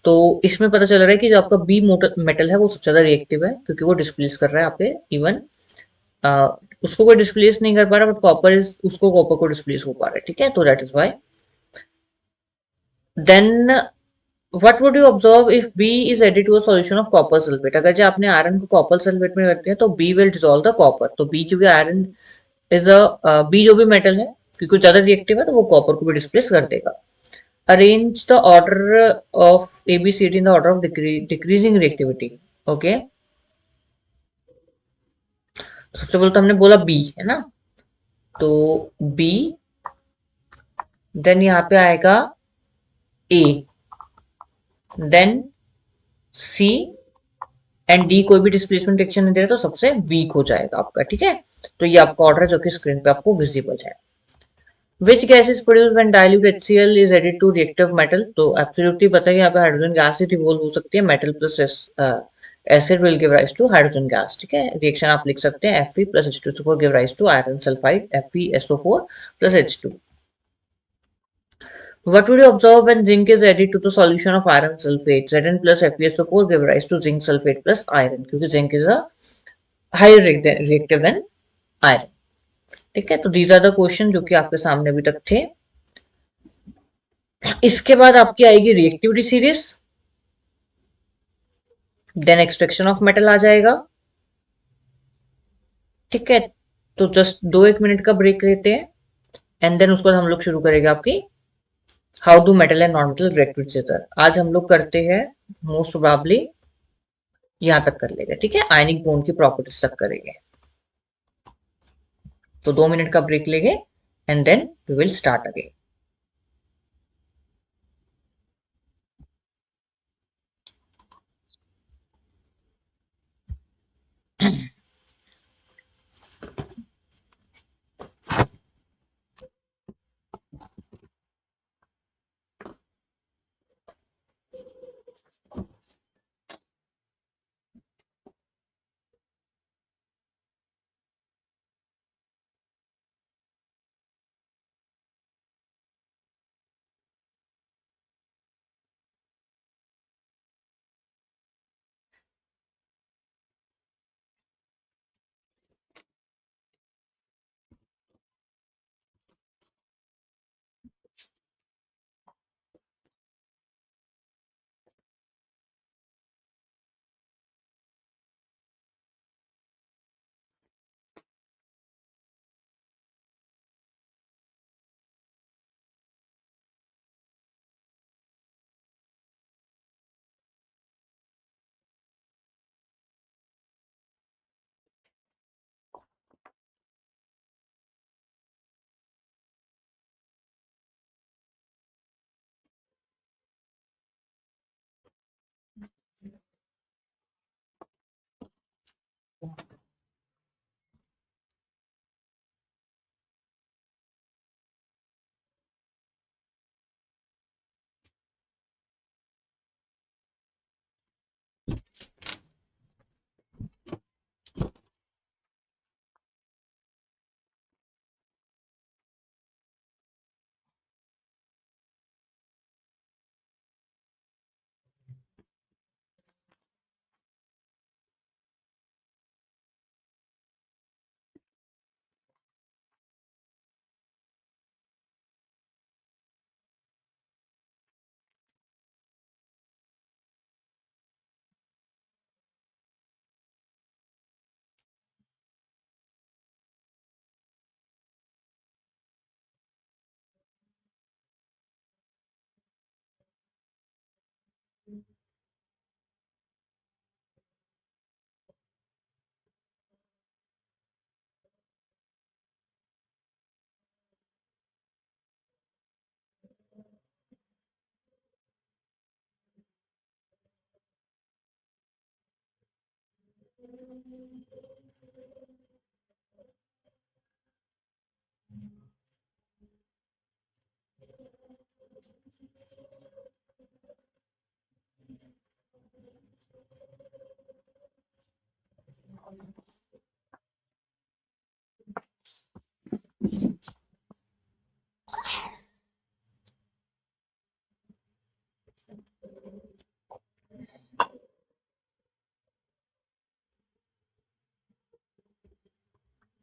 S1: तो इसमें पता चल रहा है कि जो आपका बी मेटल है वो सबसे ज्यादा रिएक्टिव है क्योंकि वो डिस्प्लेस कर रहा है आपके इवन उसको कोई डिस्प्लेस नहीं कर पा रहा बट कॉपर को डिस्प्लेस हो पा रहा है, ठीक है, तो that is why. Then what would you observe if B is added to a solution of copper sulphate. अगर जो आपने आयरन को कॉपर सल्फेट में रखते हैं तो B will dissolve the copper. तो बी क्योंकि आयरन इज बी जो भी मेटल है क्योंकि ज्यादा रिएक्टिव है तो वो कॉपर को भी डिस्प्लेस कर देगा। Arrange the order of ABCD in the order of decreasing reactivity. Okay, सबसे पहले तो हमने बोला बी है ना, तो बी, देन यहाँ पे आएगा ए, देन सी एंड डी। कोई भी डिस्प्लेसमेंट रिएक्शन नहीं दे रहा तो सबसे वीक हो जाएगा आपका, ठीक है। तो ये आपका ऑर्डर है जो कि स्क्रीन पे आपको विजिबल है। Which gas is produced when dilute HCl is added to reactive metal? तो एब्सोल्युटली पता है यहाँ पे हाइड्रोजन गैस ही रिवॉल्व हो सकती है metal plus acid will give rise to hydrogen gas. ठीक है, रिएक्शन आप लिख सकते हैं Fe plus H2SO4 give rise to iron sulphide FeSO4 plus H2। What would you observe when zinc is added to the solution of iron sulfate? Zn plus FeSO4 give rise to zinc sulfate plus iron, क्योंकि zinc is a higher reactive than iron। ठीक है, तो these are the question जो कि आपके सामने अभी तक थे। इसके बाद आपकी आएगी reactivity series, then extraction of metal आ जाएगा। ठीक है, तो जस्ट 2-1 मिनट का ब्रेक लेते हैं एंड देन उसके बाद हम लोग शुरू करेंगे आपकी how do metal and non metal react with each other. आज हम लोग करते हैं मोस्ट प्रोबेबली यहां तक कर लेंगे। ठीक है, आयनिक बॉन्ड की प्रॉपर्टीज तक करेंगे। तो 2 मिनट का ब्रेक लेंगे and then we will start again.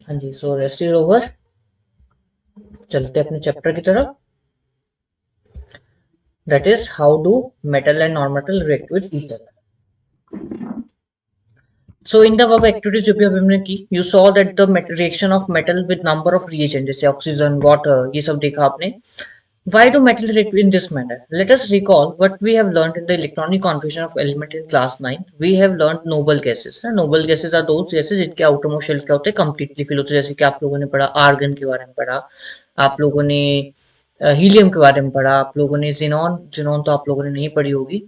S1: हाँ जी, सो रेस्ट इज ओवर। चलते अपने चैप्टर की तरफ, that is how do metal and non metal react with each other. So in the above activities जो भी अभी हमने की, you saw that the reaction of metal with number of reagents जैसे ऑक्सीजन, वाटर, ये सब देखा आपने। Why do metals react in this manner? Let us recall what we have learned in the electronic configuration of element in class 9. We have learned noble gases. Noble gases are those gases जिनके outermost shell क्या होते हैं, completely fill होते हैं। जैसे कि आप लोगों ने पढ़ा आर्गन के बारे में पढ़ा, आप लोगों ने हीलियम के बारे में पढ़ा, आप लोगों ने जिनॉन जिनॉन तो आप लोगों ने नहीं पढ़ी होगी,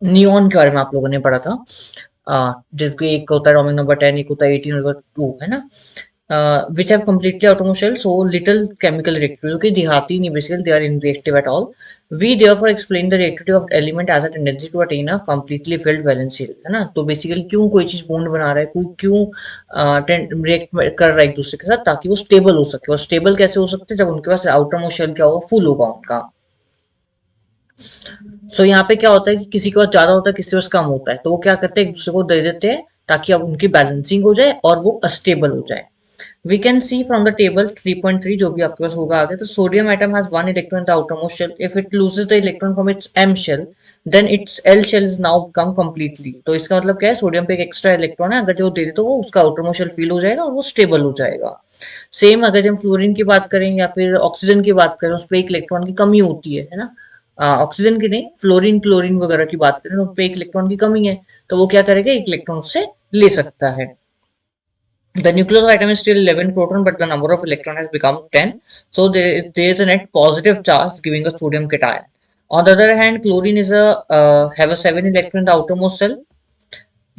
S1: नियॉन के बारे में आप लोगों ने पढ़ा था। जिसके एक होता है रोमिंग नंबर 10, एक होता है 18 और 2, है ना। which have completely autonomous shell, so little chemical reactivity, जो कि दिखाती नहीं basically, they are inreactive at all. We therefore explain the reactivity of element as a tendency to attain a completely filled valence shell, है ना। तो basically क्यों कोई चीज बॉन्ड बना रहा है, कोई क्यों रिएक्ट कर रहा है एक दूसरे के साथ, ताकि वो स्टेबल हो सके। और स्टेबल कैसे हो सकते हैं, जब उनके पास आउटर मोस्ट शेल क्या होगा, फुल होगा उनका। सो यहाँ पे क्या होता है कि किसी के पास ज्यादा होता है, किसी के पास कम होता है, तो वो क्या करते हैं, एक दूसरे को दे देते हैं ताकि अब उनकी बैलेंसिंग हो जाए और वो अस्टेबल हो जाए। We can see from the table 3.3 जो भी आपके पास होगा आगे, तो sodium atom has one electron in the outermost shell. If it loses the electron from its M shell, then its L shell is now become completely. तो इसका मतलब क्या है, सोडियम पे एक एक्स्ट्रा इलेक्ट्रॉन है, अगर जो दे दे तो वो उसका outermost shell fill हो जाएगा और वो स्टेबल हो जाएगा। सेम अगर हम फ्लोरीन की बात करें या फिर ऑक्सीजन की बात करें, उस पर एक इलेक्ट्रॉन की कमी होती है ना। ऑक्सीजन की नहीं, फ्लोरीन क्लोरीन वगैरह की बात करें तो उस पर एक इलेक्ट्रॉन की कमी है, तो वो क्या करेगा, एक इलेक्ट्रॉन उससे ले सकता है। The nucleus of atom is still 11 proton, but the number of electron has become 10. So there is a net positive charge giving a sodium cation. On the other hand, chlorine is a have a 7 electron in the outermost shell.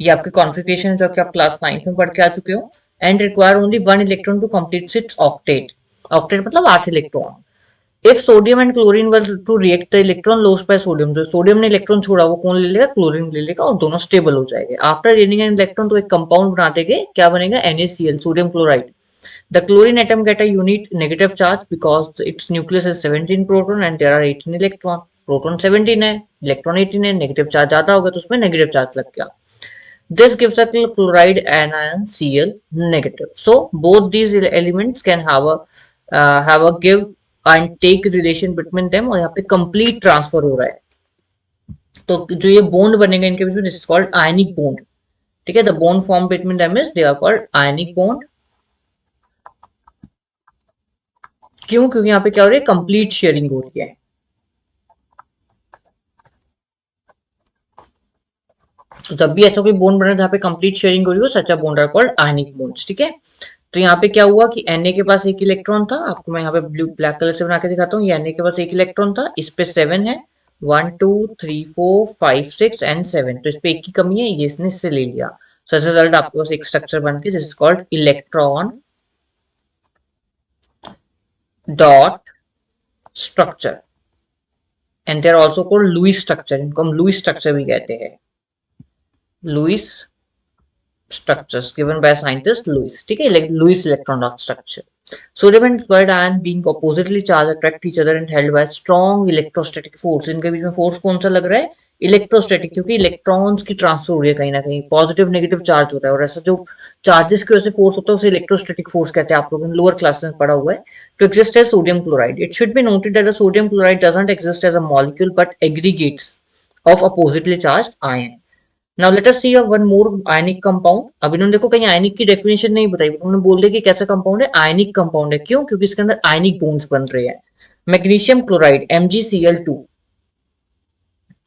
S1: ये आपके configuration जो कि आप class 9 में पढ़ के आ चुके हो। And require only 1 electron to complete its octet. Octet मतलब 8 electron. If sodium and chlorine were to react, the electron lost by sodium, जो सोडियम ने इलेक्ट्रॉन छोड़ा वो कौन ले लेगा, क्लोरीन ले लेगा, और दोनों स्टेबल हो जाएंगे। आफ्टर गेनिंग एन इलेक्ट्रॉन तो एक कंपाउंड बना देंगे, क्या बनेगा, NaCl, sodium chloride. The chlorine atom get a unit negative charge because its nucleus is 17 proton and there are 18 electron. Proton 17 है, इलेक्ट्रॉन 18 है, नेगेटिव चार्ज ज्यादा होगा तो उसमें नेगेटिव चार्ज लग गया। This gives a chloride anion Cl negative. So both these elements can have a give and take relation between them, और यहाँ पे complete transfer हो रहा है। तो जो ये बॉन्ड बनेगा इनके बीच में, this is called ionic bond. ठीक है, the bond form between them is they are called ionic bond. क्यों, क्योंकि यहाँ पे क्या हो रही है, कंप्लीट शेयरिंग हो रही है। तो जब भी ऐसा कोई बॉन्ड बना जहाँ पे कंप्लीट शेयरिंग हो रही हो, such a bond are called ionic bonds. ठीक है, तो यहाँ पे क्या हुआ कि Na के पास एक इलेक्ट्रॉन था, आपको मैं यहाँ पे ब्लू ब्लैक कलर से बना के दिखाता हूँ। ये Na के पास एक इलेक्ट्रॉन था, इस पे 7 है, 1 2 3 4 5 6 एंड 7, तो इस पे एक की कमी है, ये इसने इससे ले लिया। सो एज रिजल्ट आपके पास एक स्ट्रक्चर बन के, this is called electron dot structure, and they are also called Lewis structure. इनको हम लुईस स्ट्रक्चर भी कहते हैं, Lewis structures given by scientist Lewis. ठीक है, Lewis electron dot structure. Sodium and chloride ion being oppositely charged attract each other and held by strong electrostatic force. इनके बीच में फोर्स कौन सा लग रहा है, इलेक्ट्रोस्टैटिक, क्योंकि इलेक्ट्रॉन्स की ट्रांसफर हो रही है कहीं ना कहीं, पॉजिटिव नेगेटिव चार्ज हो रहा है, और ऐसा जो चार्जेस की वजह से फोर्स होता है उसे इलेक्ट्रोस्टैटिक फोर्स कहते हैं। आप लोगों ने लोअर क्लासेस में पढ़ा हुआ है। तो एग्जिस्ट है sodium chloride. It should be noted that the sodium chloride doesn't exist as a molecule but aggregates of oppositely charged ion. Now let us see one more ionic compound. अब इन्होंने देखो कहीं आयनिक की डेफिनेशन नहीं बताई, उन्होंने बोल दिया कि कैसा कंपाउंड है, आयनिक कंपाउंड है। क्यों, क्योंकि इसके अंदर आयनिक बॉन्ड्स बन रहे हैं। Magnesium chloride MgCl2।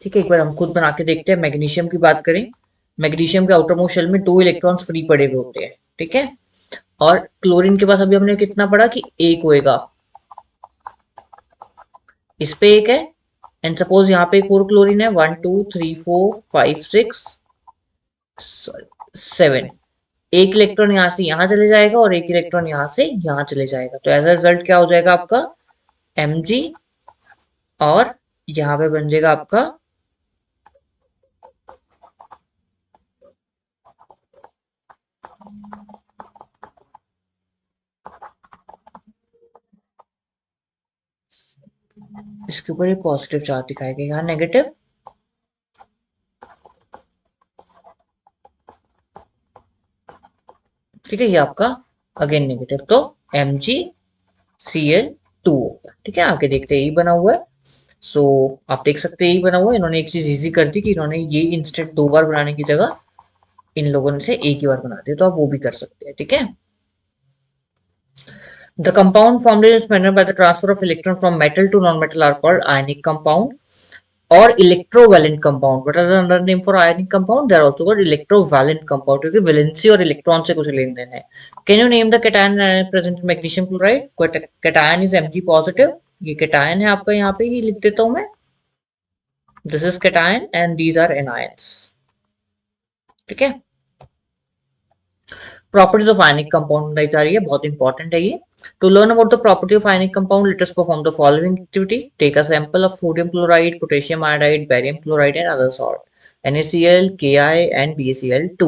S1: ठीक है, एक बार हम खुद बना के देखते हैं। मैग्नीशियम की बात करें, मैग्नीशियम के आउटर मोस्ट शेल में 2 इलेक्ट्रॉन्स फ्री पड़े हुए होते हैं। ठीक है, और क्लोरीन के पास अभी हमने कितना पढ़ा कि एक होएगा, इस पे एक है, एंड सपोज यहाँ पे एक और क्लोरीन है, 1 2 3 4 5 6 7। एक इलेक्ट्रॉन यहां से यहां चले जाएगा और एक इलेक्ट्रॉन यहां से यहां चले जाएगा, तो एज अ रिजल्ट क्या हो जाएगा आपका Mg, और यहां पे बन जाएगा आपका इसके ऊपर एक पॉजिटिव चार्ज दिखाएगा, यहाँ नेगेटिव। ठीक है, ये आपका अगेन नेगेटिव, तो MgCl2 हो गया। ठीक है, आगे देखते हैं, यही बना हुआ है। सो आप देख सकते हैं यही बना हुआ है। इन्होंने एक चीज इजी कर दी कि इन्होंने ये इंस्टेंट 2 बार बनाने की जगह इन लोगों ने से एक ही बार बना दिया, तो आप वो भी कर सकते हैं। ठीक है, the compound formed in this manner by the transfer of electron from metal to non-metal are called ionic compound or electrovalent compound. What are the other name for ionic compound? They are also called electrovalent compound, क्योंकि valency और electron से कुछ लेन then है। Can you name the cation present in magnesium chloride? Cation is Mg positive. ये cation है आपका, यहाँ पे ही लिख देता हूँ मैं। This is cation and these are anions. ठीक है, प्रॉपर्टीज ऑफ आयनिक कंपाउंड बताई जा रही है, बहुत इंपॉर्टेंट है ये। To learn about the property of ionic compound, let us perform the following activity. Take a sample of sodium chloride, potassium iodide, barium chloride and other salt, NaCl, Ki and BaCl2।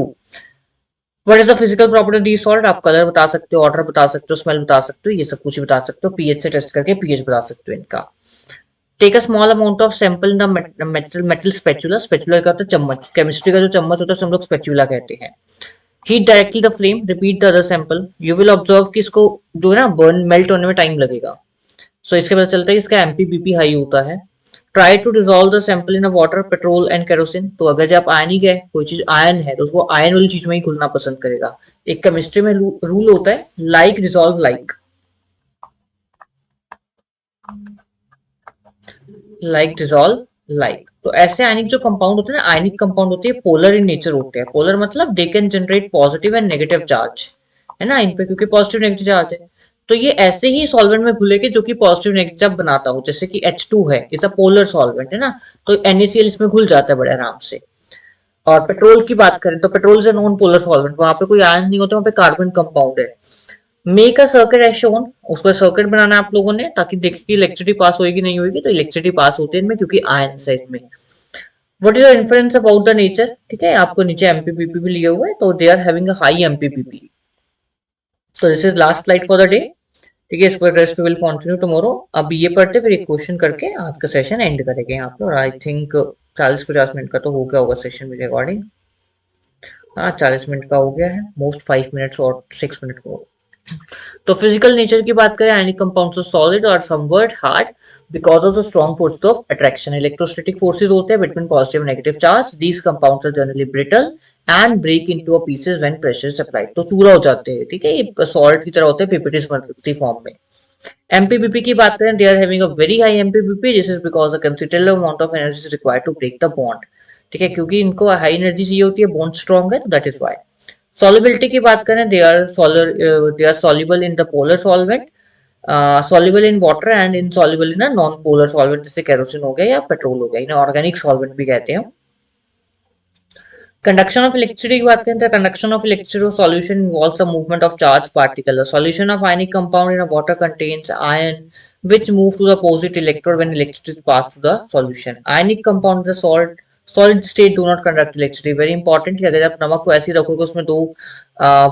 S1: What is the physical property of the salt? आप colour बता सकते हो, order बता सकते हो, smell बता सकते हो, ये सब कुछ बता सकते हो, पीएच से टेस्ट करके पीएच बता सकते हो इनका। Take a small amount of sample in the metal spatula. Spatula का होता है चम्मच, केमिस्ट्री का जो चम्मच होता है हम लोग स्पैचुला कहते हैं। Heat directly the flame, repeat the other sample. You will observe कि इसको जो है ना बर्न मेल्ट होने में टाइम लगेगा। सो इसके पता चलता है इसका एमपीबीपी हाई होता है। Try to dissolve the sample in water, petrol and kerosene. तो अगर जब आयनिक है, कोई चीज आयन है, तो उसको आयन वाली चीज में ही घुलना पसंद करेगा। एक केमिस्ट्री में रूल होता है, like dissolve like, like dissolve like. तो ऐसे आयनिक जो कंपाउंड होते हैं ना, आयनिक कंपाउंड होते हैं, पोलर इन नेचर होते हैं। पोलर मतलब they can generate positive and negative charge, है ना, इन पे, क्योंकि पॉजिटिव नेगेटिव चार्ज है। तो ये ऐसे ही सॉल्वेंट में घुलेंगे जो कि पॉजिटिव नेगेटिव बनाता हो, जैसे कि H2 है, इट्स अ पोलर सॉल्वेंट, है ना, तो NaCl इसमें घुल जाता है बड़े आराम से। और पेट्रोल की बात करें तो petrol is a non polar solvent, वहां पे कोई आयन नहीं होता, वहां पे कार्बन कंपाउंड है। Make a circuit as shown, उस पर सर्किट बनाना है आप लोगों ने, ताकि देखें कि इलेक्ट्रिसिटी पास होगी नहीं होगी। तो इलेक्ट्रिसिटी पास होती है इनमें, क्योंकि आयन है इसमें। What is the influence about the nature? ठीक है, आपको नीचे एमपीपीपी भी लिए हुए हैं, तो they are having a high MPPP. तो this is last slide for the day. ठीक है, इसके बाद रेस्ट विल कंटिन्यू टुमारो। अब ये पढ़ते फिर एक क्वेश्चन करके आज का सेशन एंड करेंगे यहाँ पे। और आई थिंक 40-50 मिनट का तो हो गया होगा सेशन मेरे अकॉर्डिंग। हाँ, 40 मिनट का हो गया है, मोस्ट 5 मिनट्स और 6 मिनट को। तो फिजिकल नेचर की बात करें, आयनिक कंपाउंड्स ऑफ सॉलिड और somewhat hard because of the strong force of attraction. Electrostatic forces होते हैं between positive and negative charge. These compounds are generally brittle and break into a pieces when pressure is applied. तो चूरा हो जाते हैं, ठीक है, ये सॉल्ट की तरह होते हैं पीपीटी फॉर्म में। एमपीबीपी की बात करें, they are having a very high MPBP, this is because a considerable amount of energy is required to break the bond. ठीक है, क्योंकि इनको हाई एनर्जी चाहिए होती है, बॉन्ड स्ट्रॉन्ग है, तो दैट इज वाई। सॉल्युबिलिटी की बात करें, they are soluble in the polar solvent, soluble in water and insoluble in non polar solvent, जैसे केरोसिन हो गया या पेट्रोल हो गया, इन्हें ऑर्गेनिक सॉल्वेंट भी कहते हैं। Conduction of electricity की बात करें तो conduction of electricity solution involves the movement of charged particle. A solution of ionic compound in a water contains ion which move to the opposite electrode when electricity is passed through the solution. Ionic compound the solid state do not conduct electricity. Very important कि अगर आप नमक को ऐसे ही रखोगे, उसमें दो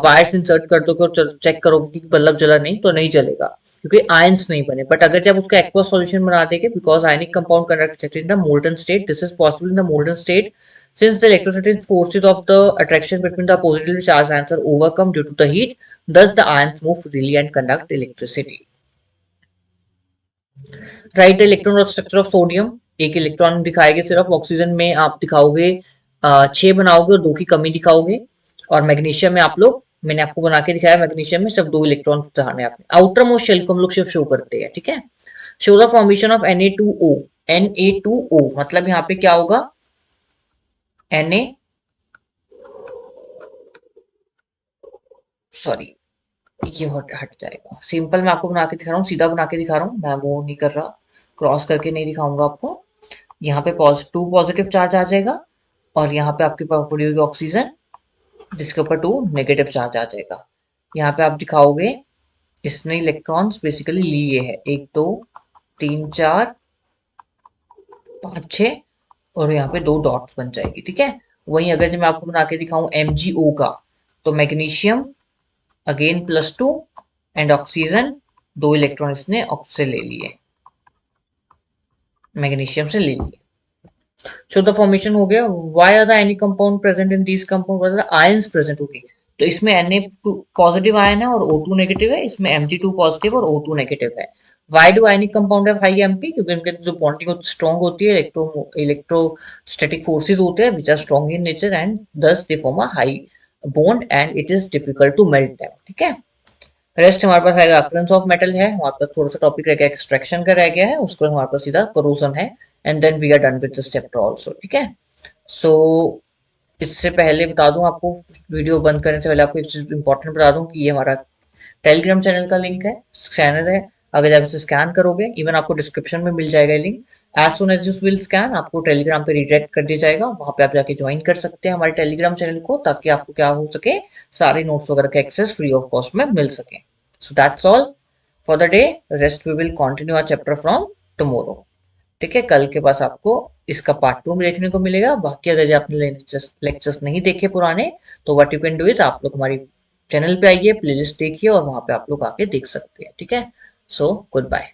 S1: wires insert कर दोगे और चेक करोगे कि बल्ब जला नहीं, तो नहीं जलेगा, क्योंकि आयंस नहीं बने। बट अगर जब उसका एक्वा सॉल्यूशन बना देंगे, because ionic compound conduct electricity in the molten state, this is possible in the molten state since the electrostatic forces of the attraction between the positively charged ions are overcome due to the heat, thus the ions move freely and conduct electricity. Write the electron structure of sodium. एक electron दिखाएंगे सिर्फ, oxygen में आप दिखाओगे 6 बनाओगे और 2 की कमी दिखाओगे। और मैग्नीशियम में आप लोग, मैंने आपको बना के दिखाया, मैग्नीशियम में सिर्फ 2 इलेक्ट्रॉन दिखाने आपने। आउटर मोस्ट शेल को हम लोग सिर्फ शो करते हैं, ठीक है। Show the formation of Na2O। Na2O मतलब यहाँ पे क्या होगा, Na, सॉरी ये हट जाएगा। सिंपल मैं आपको बना के दिखा रहा हूँ, सीधा बना के दिखा रहा हूँ, मैं वो नहीं कर रहा, क्रॉस करके नहीं दिखाऊंगा आपको। यहाँ पे टू पॉजिटिव चार्ज आ जाएगा और यहाँ पे आपके पास पड़ी होगी ऑक्सीजन, जिसके ऊपर 2 नेगेटिव चार्ज आ जाएगा। यहाँ पे आप दिखाओगे इसने इलेक्ट्रॉन्स बेसिकली लिए है, 1 2 3 4 5 6, और यहाँ पे 2 डॉट्स बन जाएगी, ठीक है। वहीं अगर मैं आपको बना के दिखाऊं MgO का, तो magnesium again +2 and oxygen, 2 electron इसने से ले लिए, मैग्नीशियम से ले लिए। सो द फॉर्मेशन हो गया। Why are the any compound present in this compound, ions present होगी। तो इसमें Na2 पॉजिटिव आयन है और O2 नेगेटिव है, इसमें Mg2 पॉजिटिव और O2 नेगेटिव है। Why do ionic compound have high MP, क्योंकि इनके जो बॉन्डिंग स्ट्रॉन्ग होती है, इलेक्ट्रोस्टैटिक फोर्सेस होते हैं which are strong in nature and thus they form a high bond and it is difficult to melt them, ठीक है। रेस्ट हमारे पास आएगा अकरेंस ऑफ मेटल है, हमारे पास थोड़ा सा टॉपिक रह गया एक्सट्रैक्शन का रह गया है, उसके बाद हमारे पास सीधा करोजन है and then we are done with this chapter also, ठीक है। सो इससे पहले बता दूं आपको, वीडियो बंद करने से पहले आपको एक चीज इंपॉर्टेंट बता दूं कि ये हमारा टेलीग्राम चैनल का लिंक है, चैनल है, अगर जब इसे स्कैन करोगे, इवन आपको डिस्क्रिप्शन में मिल जाएगा link, as soon as you will scan आपको टेलीग्राम पे रिडायरेक्ट कर दिया जाएगा, वहां पे आप जाके ज्वाइन कर सकते हैं हमारे टेलीग्राम चैनल को, ताकि आपको क्या हो सके, सारे नोट्स वगैरह का एक्सेस फ्री ऑफ कॉस्ट में मिल सके। So that's all for the day, rest we will continue our chapter from tomorrow. ठीक है, कल के पास आपको इसका पार्ट 2 में देखने को मिलेगा। बाकी अगर जो आपने लेक्चर्स नहीं देखे पुराने, तो what you can do is आप लोग हमारी चैनल पे आइए, प्लेलिस्ट देखिए और वहां पे आप लोग आके देख सकते हैं। ठीक है, सो गुड बाय।